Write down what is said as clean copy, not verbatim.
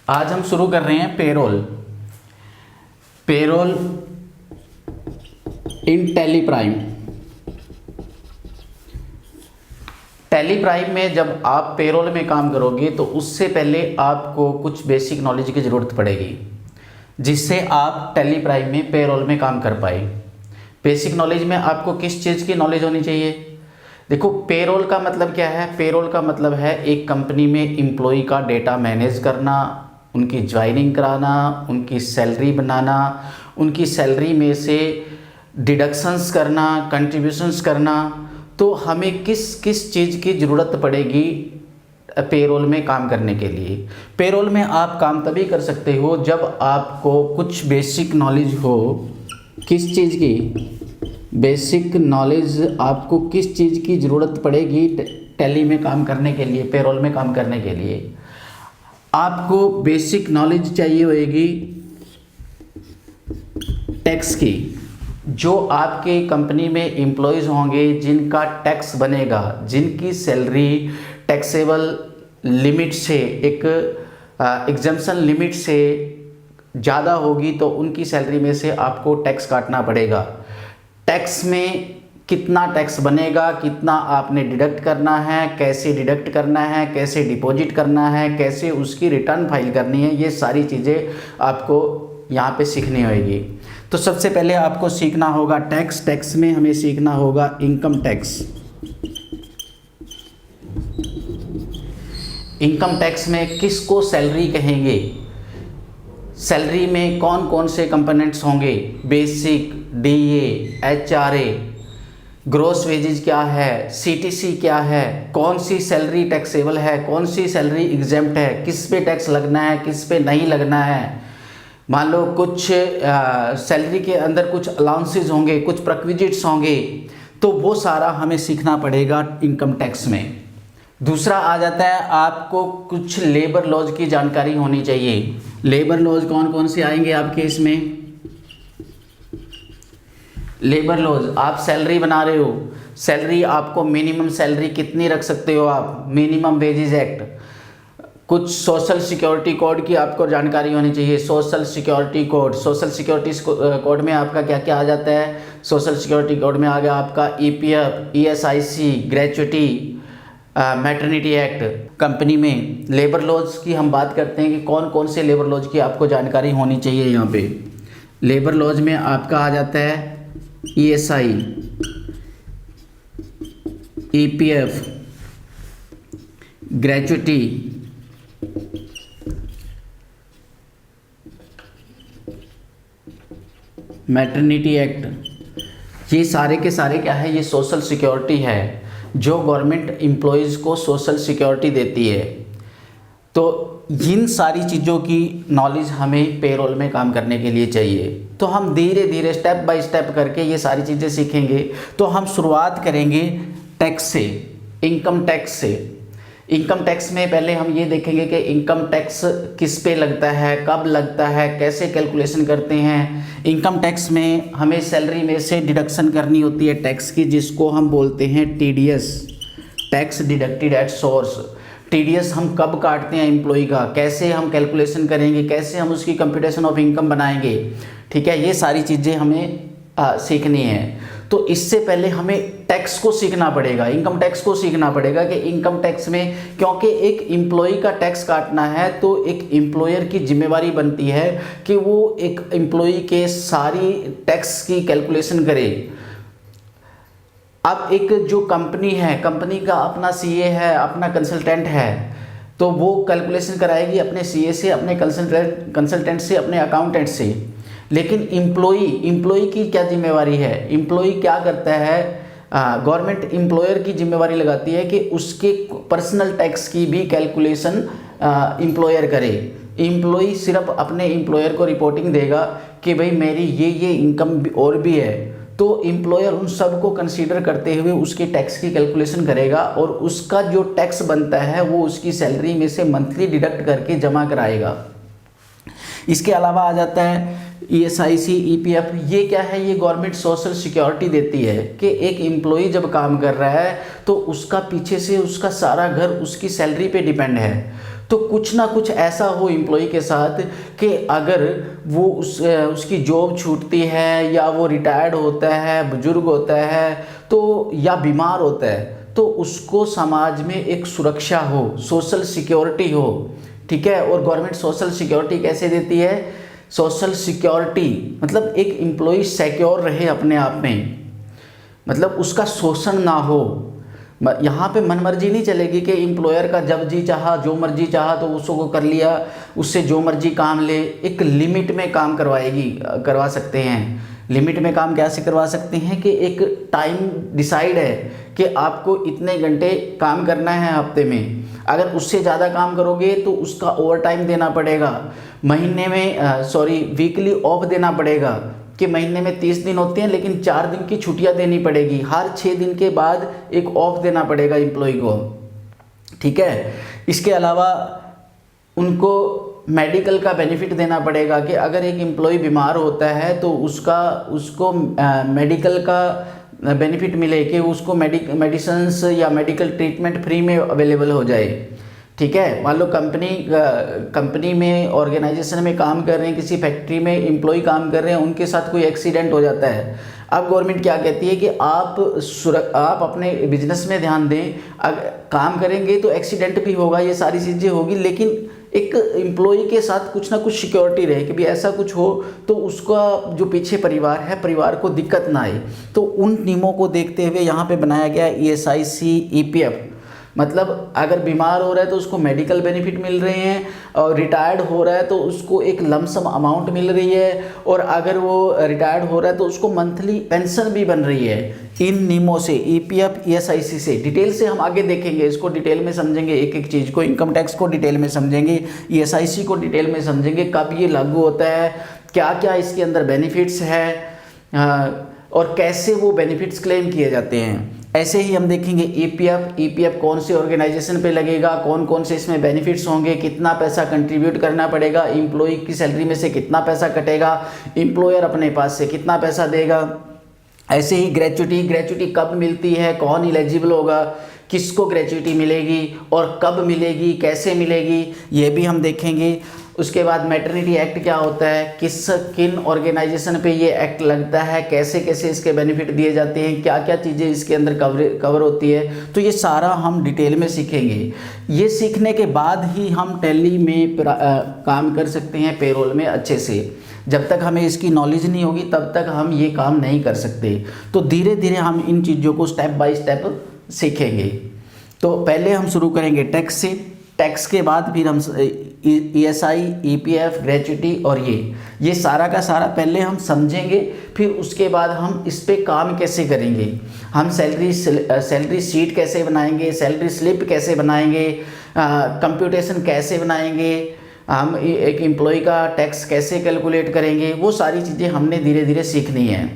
आज हम शुरू कर रहे हैं पेरोल। पेरोल इन टैली प्राइम। टैली प्राइम में जब आप पेरोल में काम करोगे तो उससे पहले आपको कुछ बेसिक नॉलेज की ज़रूरत पड़ेगी, जिससे आप टैली प्राइम में पेरोल में काम कर पाए। बेसिक नॉलेज में आपको किस चीज़ की नॉलेज होनी चाहिए? देखो, पेरोल का मतलब क्या है? पेरोल का मतलब है एक कंपनी में एम्प्लॉय का डेटा मैनेज करना, उनकी ज्वाइनिंग कराना, उनकी सैलरी बनाना, उनकी सैलरी में से डिडक्शंस करना, कंट्रीब्यूशंस करना। तो हमें किस किस चीज़ की ज़रूरत पड़ेगी पेरोल में काम करने के लिए? पेरोल में आप काम तभी कर सकते हो जब आपको कुछ बेसिक नॉलेज हो। किस चीज़ की बेसिक नॉलेज? आपको किस चीज़ की ज़रूरत पड़ेगी टैली में काम करने के लिए, पेरोल में काम करने के लिए? आपको बेसिक नॉलेज चाहिए होगी टैक्स की। जो आपके कंपनी में एम्प्लॉयज़ होंगे जिनका टैक्स बनेगा, जिनकी सैलरी टैक्सेबल लिमिट से एक एग्जम्पशन लिमिट से ज़्यादा होगी, तो उनकी सैलरी में से आपको टैक्स काटना पड़ेगा। टैक्स में कितना टैक्स बनेगा, कितना आपने डिडक्ट करना है, कैसे डिडक्ट करना है, कैसे डिपॉजिट करना है, कैसे उसकी रिटर्न फाइल करनी है, ये सारी चीज़ें आपको यहाँ पे सीखनी होगी। तो सबसे पहले आपको सीखना होगा टैक्स। टैक्स में हमें सीखना होगा इनकम टैक्स। इनकम टैक्स में किसको सैलरी कहेंगे? सैलरी में कौन कौन से कंपोनेंट्स होंगे? Basic, DA, HRA, gross wages क्या है, सीटीसी क्या है, कौन सी सैलरी टैक्सेबल है, कौन सी सैलरी एग्जेम्प्ट है, किस पे टैक्स लगना है, किस पे नहीं लगना है। मान लो कुछ सैलरी के अंदर कुछ अलाउंसेस होंगे, कुछ प्रिक्विजिट्स होंगे, तो वो सारा हमें सीखना पड़ेगा इनकम टैक्स में। दूसरा आ जाता है आपको कुछ लेबर लॉज की जानकारी होनी चाहिए। लेबर लॉज कौन कौन से आएंगे आपके इसमें? लेबर लॉज, आप सैलरी बना रहे हो, सैलरी आपको मिनिमम सैलरी कितनी रख सकते हो आप? Minimum wages act. कुछ सोशल सिक्योरिटी कोड की आपको जानकारी होनी चाहिए। Social security code, social security code में आपका क्या क्या आ जाता है? सोशल सिक्योरिटी कोड में आ गया आपका EPF, ESIC, gratuity, maternity act. Company में लेबर लॉज की हम बात करते हैं कि कौन कौन से लेबर लॉज की आपको जानकारी होनी चाहिए। यहाँ पे लेबर लॉज में आपका आ जाता है ESI, EPF, gratuity, maternity act. ये सारे के सारे क्या है? ये सोशल सिक्योरिटी है जो गवर्नमेंट एम्प्लॉयज़ को सोशल सिक्योरिटी देती है। तो इन सारी चीज़ों की नॉलेज हमें पेरोल में काम करने के लिए चाहिए। तो हम धीरे धीरे स्टेप बाय स्टेप करके ये सारी चीज़ें सीखेंगे। तो हम शुरुआत करेंगे टैक्स से, इनकम टैक्स से। इनकम टैक्स में पहले हम ये देखेंगे कि इनकम टैक्स किस पे लगता है, कब लगता है, कैसे कैलकुलेशन करते हैं। इनकम टैक्स में हमें सैलरी में से डिडक्शन करनी होती है टैक्स की, जिसको हम बोलते हैं TDS, tax deducted at source. TDS हम कब काटते हैं एम्प्लॉय का, कैसे हम कैलकुलेशन करेंगे, कैसे हम उसकी कंप्यूटेशन ऑफ इनकम बनाएंगे। ठीक है, ये सारी चीज़ें हमें सीखनी है। तो इससे पहले हमें टैक्स को सीखना पड़ेगा, इनकम टैक्स को सीखना पड़ेगा कि इनकम टैक्स में, क्योंकि एक एम्प्लॉय का टैक्स काटना है तो एक एम्प्लॉयर की जिम्मेवारी बनती है कि वो एक एम्प्लॉय के सारी टैक्स की कैलकुलेशन करे। अब एक जो कंपनी है, कंपनी का अपना सीए है, अपना कंसल्टेंट है, तो वो कैलकुलेशन कराएगी अपने सीए से, अपने कंसल्टेंट से, अपने अकाउंटेंट से। लेकिन एम्प्लॉय की क्या जिम्मेवारी है? एम्प्लॉय क्या करता है? गवर्नमेंट एम्प्लॉयर की जिम्मेवारी लगाती है कि उसके पर्सनल टैक्स की भी कैलकुलेशन एम्प्लॉयर करे। एम्प्लॉय सिर्फ अपने एम्प्लॉयर को रिपोर्टिंग देगा कि भाई मेरी ये इनकम और भी है, तो एम्प्लॉयर उन सब को कंसीडर करते हुए उसके टैक्स की कैलकुलेशन करेगा और उसका जो टैक्स बनता है वो उसकी सैलरी में से मंथली डिडक्ट करके जमा कराएगा। इसके अलावा आ जाता है ईएसआईसी, ईपीएफ। ये क्या है? ये गवर्नमेंट सोशल सिक्योरिटी देती है कि एक एम्प्लॉय जब काम कर रहा है तो उसका पीछे से उसका सारा घर उसकी सैलरी पे डिपेंड है। तो कुछ ना कुछ ऐसा हो एम्प्लॉय के साथ कि अगर वो उसकी जॉब छूटती है या वो रिटायर्ड होता है, बुजुर्ग होता है तो या बीमार होता है, तो उसको समाज में एक सुरक्षा हो, सोशल सिक्योरिटी हो। ठीक है, और गवर्नमेंट सोशल सिक्योरिटी कैसे देती है? सोशल सिक्योरिटी मतलब एक एम्प्लॉय सिक्योर रहे अपने आप में, मतलब उसका शोषण ना हो। यहाँ पे मनमर्जी नहीं चलेगी कि एम्प्लॉयर का जब जी चाहा जो मर्जी चाहा तो उसको कर लिया, उससे जो मर्जी काम ले। एक लिमिट में काम करवा सकते हैं। लिमिट में काम कैसे करवा सकते हैं कि एक टाइम डिसाइड है कि आपको इतने घंटे काम करना है हफ्ते में, अगर उससे ज़्यादा काम करोगे तो उसका ओवर टाइम देना पड़ेगा। महीने में वीकली ऑफ देना पड़ेगा कि महीने में 30 दिन होते हैं लेकिन 4 दिन की छुट्टियां देनी पड़ेगी। हर 6 दिन के बाद एक ऑफ देना पड़ेगा एम्प्लॉय को। ठीक है, इसके अलावा उनको मेडिकल का बेनिफिट देना पड़ेगा कि अगर एक एम्प्लॉय बीमार होता है तो उसको मेडिकल का बेनिफिट मिले कि उसको मेडिसिन्स या मेडिकल ट्रीटमेंट फ्री में अवेलेबल हो जाए। ठीक है, मान लो कंपनी में ऑर्गेनाइजेशन में काम कर रहे हैं, किसी फैक्ट्री में एम्प्लॉय काम कर रहे हैं, उनके साथ कोई एक्सीडेंट हो जाता है। अब गवर्नमेंट क्या कहती है कि आप अपने बिजनेस में ध्यान दें, अगर काम करेंगे तो एक्सीडेंट भी होगा, ये सारी चीज़ें होगी, लेकिन एक एम्प्लॉय के साथ कुछ ना कुछ सिक्योरिटी रहे कि भी ऐसा कुछ हो तो उसका जो पीछे परिवार है, परिवार को दिक्कत ना आए। तो उन नियमों को देखते हुए यहाँ पे बनाया गया ESIC EPF। मतलब अगर बीमार हो रहा है तो उसको मेडिकल बेनिफिट मिल रहे हैं, और रिटायर्ड हो रहा है तो उसको एक लमसम अमाउंट मिल रही है, और अगर वो रिटायर्ड हो रहा है तो उसको मंथली पेंशन भी बन रही है। इन नियमों से EPF ESIC से डिटेल से हम आगे देखेंगे, इसको डिटेल में समझेंगे, एक एक चीज़ को, इनकम टैक्स को डिटेल में समझेंगे, ESIC को डिटेल में समझेंगे, कब ये लागू होता है, क्या क्या इसके अंदर बेनिफिट्स है और कैसे वो बेनिफिट्स क्लेम किए जाते हैं। ऐसे ही हम देखेंगे EPF कौन से ऑर्गेनाइजेशन पे लगेगा, कौन कौन से इसमें बेनिफिट्स होंगे, कितना पैसा कंट्रीब्यूट करना पड़ेगा, एम्प्लॉय की सैलरी में से कितना पैसा कटेगा, एम्प्लॉयर अपने पास से कितना पैसा देगा। ऐसे ही ग्रेच्युटी कब मिलती है, कौन एलिजिबल होगा, किसको ग्रेच्युटी मिलेगी और कब मिलेगी, कैसे मिलेगी, ये भी हम देखेंगे। उसके बाद मैटरनिटी एक्ट क्या होता है, किन ऑर्गेनाइजेशन पे ये एक्ट लगता है, कैसे कैसे इसके बेनिफिट दिए जाते हैं, क्या क्या चीज़ें इसके अंदर कवर होती है, तो ये सारा हम डिटेल में सीखेंगे। ये सीखने के बाद ही हम टैली में काम कर सकते हैं पेरोल में अच्छे से। जब तक हमें इसकी नॉलेज नहीं होगी तब तक हम ये काम नहीं कर सकते। तो धीरे धीरे हम इन चीज़ों को स्टेप बाय स्टेप सीखेंगे। तो पहले हम शुरू करेंगे टैक्स से, टैक्स के बाद फिर हम ESI EPF ग्रेच्युटी और ये सारा का सारा पहले हम समझेंगे, फिर उसके बाद हम इस पे काम कैसे करेंगे, हम सैलरी शीट कैसे बनाएंगे, सैलरी स्लिप कैसे बनाएंगे, कंप्यूटेशन कैसे बनाएंगे, हम एक एम्प्लॉय का टैक्स कैसे कैलकुलेट करेंगे, वो सारी चीज़ें हमने धीरे धीरे सीखनी है।